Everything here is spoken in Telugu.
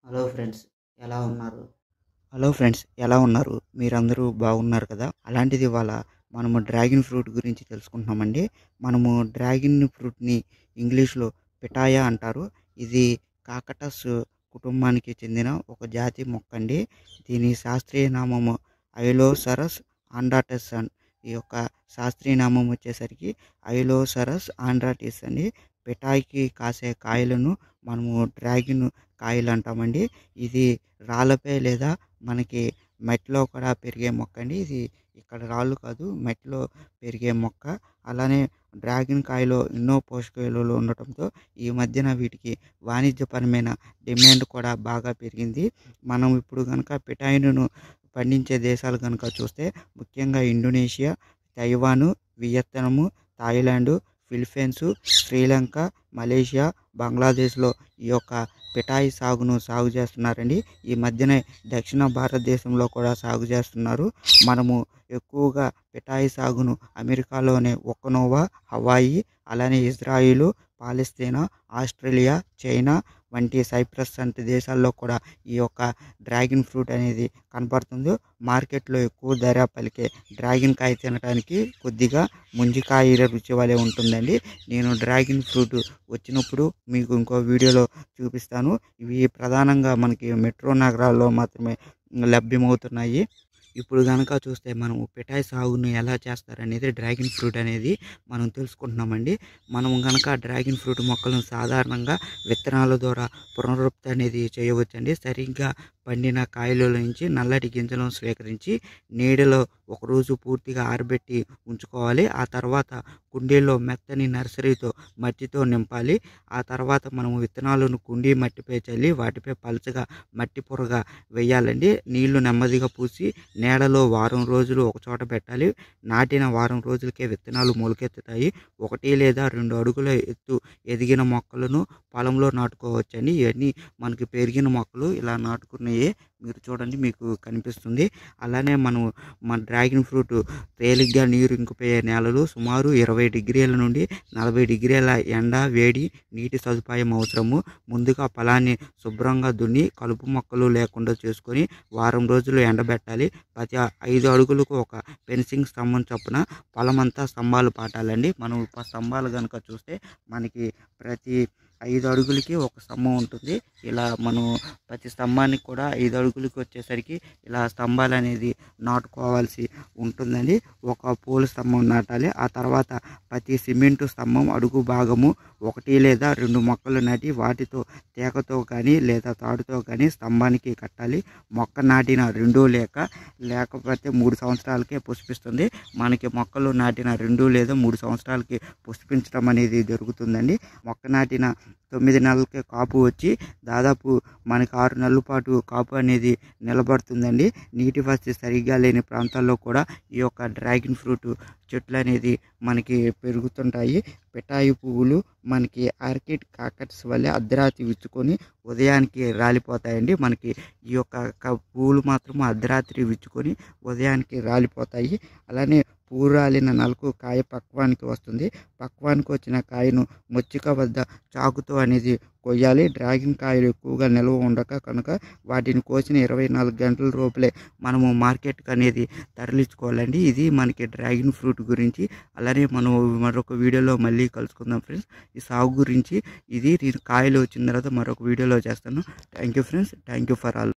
హలో ఫ్రెండ్స్ ఎలా ఉన్నారు? హలో ఫ్రెండ్స్, మీరందరూ బాగున్నారు కదా? అలాంటిది ఇవాళ మనము డ్రాగన్ ఫ్రూట్ గురించి తెలుసుకుంటున్నామండి. మనము డ్రాగన్ ఫ్రూట్‌ని ఇంగ్లీష్‌లో పిటాయా అంటారు. ఇది కాకటస్ కుటుంబానికి చెందిన ఒక జాతి మొక్కండి. దీని శాస్త్రీయ నామము ఐలోసరస్ ఆండ్రాటస్ ఈ యొక్క శాస్త్రీయ నామం వచ్చేసరికి ఐలోసరస్ ఆండ్రాటిస్ అండి. పిటాయికి కాసే కాయలను మనము డ్రాగన్ కాయలు అంటామండి. ఇది రాళ్ళపై లేదా మనకి మట్టిలో కూడా పెరిగే మొక్క అండి. ఇది ఇక్కడ రాళ్ళు కాదు, మట్టిలో పెరిగే మొక్క. అలానే డ్రాగన్ కాయలో ఎన్నో పోషక విలువలు ఉండటంతో ఈ మధ్యన వీటికి వాణిజ్యపరమైన డిమాండ్ కూడా బాగా పెరిగింది. మనం ఇప్పుడు కనుక పిటాయిను పండించే దేశాలు కనుక చూస్తే ముఖ్యంగా Indonesia, తైవాను, Vietnam, థాయిలాండు, Philippines, Sri Lanka, Malaysia, బంగ్లాదేశ్లో ఈ యొక్క పిటాయి సాగు చేస్తున్నారండి. ఈ మధ్యనే దక్షిణ భారతదేశంలో కూడా సాగు చేస్తున్నారు. మనము ఎక్కువగా పిటాయి సాగును అమెరికాలోనే ఒక్కనోవా, హవాయి, అలానే ఇజ్రాయిలు, పాలస్తీనా, ఆస్ట్రేలియా, చైనా వంటి సైప్రస్ వంటి దేశాల్లో కూడా ఈ యొక్క డ్రాగన్ ఫ్రూట్ అనేది కనపడుతుంది. మార్కెట్లో ఎక్కువ ధర పలికే డ్రాగన్ కాయ తినడానికి కొద్దిగా ముంజికాయ రుచి వలె ఉంటుందండి. నేను డ్రాగన్ ఫ్రూట్ వచ్చినప్పుడు మీకు ఇంకో వీడియోలో చూపిస్తాను. ఇవి ప్రధానంగా మనకి మెట్రో నగరాల్లో మాత్రమే లభ్యమవుతున్నాయి. ఇప్పుడు కనుక చూస్తే మనము పిటాయి సాగును ఎలా చేస్తారనేది డ్రాగన్ ఫ్రూట్ అనేది మనం తెలుసుకుంటున్నామండి. మనం కనుక డ్రాగన్ ఫ్రూట్ మొక్కలను సాధారణంగా విత్తనాల ద్వారా పునరుత్పత్తి అనేది చేయవచ్చండి. సరిగ్గా పండిన కాయల నుంచి నల్లటి గింజలను స్వీకరించి నీడలో ఒకరోజు పూర్తిగా ఆరబెట్టి ఉంచుకోవాలి. ఆ తర్వాత కుండీల్లో మెత్తని నర్సరీతో మట్టితో నింపాలి. ఆ తర్వాత మనము విత్తనాలను కుండీ మట్టిపై చల్లి వాటిపై పలుచగా మట్టి పొరగా వేయాలండి. నీళ్లు నెమ్మదిగా పూసి నీడలో వారం రోజులు ఒకచోట పెట్టాలి. నాటిన వారం రోజులకే విత్తనాలు మొలకెత్తుతాయి. 1 లేదా 2 అడుగుల ఎత్తు ఎదిగిన మొక్కలను పొలంలో నాటుకోవచ్చండి. ఇవన్నీ మనకి పెరిగిన మొక్కలు ఇలా నాటుకున్నాయి. మీరు చూడండి, మీకు కనిపిస్తుంది. అలానే మన డ్రాగన్ ఫ్రూట్ తేలిగ్గా నీరు ఇంకిపోయే నేలలు సుమారు 20 డిగ్రీల నుండి 40 డిగ్రీల ఎండ, వేడి, నీటి సదుపాయం అవసరము. ముందుగా పొలాన్ని శుభ్రంగా దున్ని కలుపు మొక్కలు లేకుండా చేసుకొని వారం రోజులు ఎండబెట్టాలి. ప్రతి 5 అడుగులకు ఒక ఫెన్సింగ్ స్తంభం చొప్పున పొలమంతా స్తంభాలు పాటాలండి. మనం స్తంభాలు కనుక చూస్తే మనకి ప్రతి 5 అడుగులకి ఒక స్తంభం ఉంటుంది. ఇలా మనం ప్రతి స్తంభానికి కూడా 5 అడుగులకి వచ్చేసరికి ఇలా స్తంభాలు అనేది నాటుకోవాల్సి ఉంటుందండి. ఒక పూల స్తంభం నాటాలి. ఆ తర్వాత ప్రతి సిమెంటు స్తంభం అడుగు భాగము 1 లేదా 2 మొక్కలు నాటి వాటితో తేకతో కానీ లేదా తాడుతో కానీ స్తంభానికి కట్టాలి. మొక్క నాటిన 2 లేకపోతే 3 సంవత్సరాలకే పుష్పిస్తుంది. మనకి మొక్కలు నాటిన 2 లేదా 3 సంవత్సరాలకి పుష్పించడం అనేది జరుగుతుందండి. మొక్క నాటిన 9 నెలలకే కాపు వచ్చి దాదాపు మనకి 6 నెలల పాటు కాపు అనేది నిలబడుతుందండి. నీటి వసతి సరిగ్గా లేని ప్రాంతాల్లో కూడా ఈ యొక్క డ్రాగన్ ఫ్రూట్ చెట్లు అనేది మనకి పెరుగుతుంటాయి. పిటాయి పువ్వులు మనకి ఆర్కిడ్ కాకట్స్ వల్లే అర్ధరాత్రి విచ్చుకొని ఉదయానికి రాలిపోతాయండి. మనకి ఈ యొక్క పువ్వులు మాత్రం అర్ధరాత్రి విచ్చుకొని ఉదయానికి రాలిపోతాయి. అలానే పువ్వు రాలిన నెలకు కాయ పక్వానికి వస్తుంది. పక్వానికి వచ్చిన కాయను మొచ్చిక వద్ద చాకుతో అనేది కొయ్యాలి. డ్రాగన్ కాయలు ఎక్కువగా నిల్వ ఉండక కనుక వాటిని కోసిన 24 గంటల లోపలే మనము మార్కెట్కి అనేది తరలించుకోవాలండి. ఇది మనకి డ్రాగన్ ఫ్రూట్ గురించి. అలానే మనం మరొక వీడియోలో మళ్ళీ కలుసుకుందాం ఫ్రెండ్స్. ఈ సాగు గురించి నేను కాయలు వచ్చిన తర్వాత మరొక వీడియోలో చేస్తాను. Thank you friends. Thank you for all.